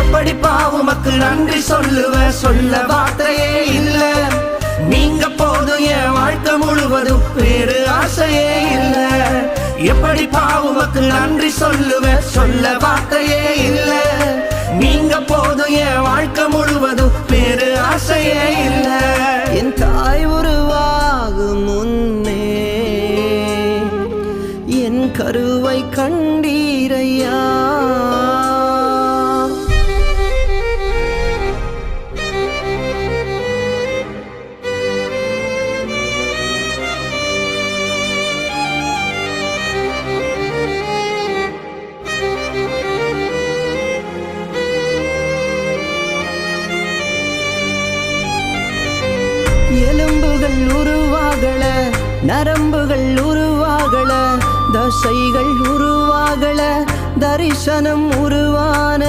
எப்படிப்பா உமக்கு நன்றி சொல்லுவேன், சொல்ல வார்த்தையே இல்ல. நீங்க போதும் என் வாழ்க்கை முழுவதும், வேறு ஆசையே இல்ல. எப்படிப்பா உமக்கு நன்றி சொல்லுவேன், சொல்ல வார்த்தையே இல்ல. நீங்க போதும் என் வாழ்க்கை முழுவதும், வேறு ஆசையே இல்ல. என் தாய் உருவாகும் முன்னே என் கருவை கண்டீரையா. எலும்புகள் உருவாகல, நரம்புகள் உருவாகல, தசைகள் உருவாகல, தரிசனம் உருவான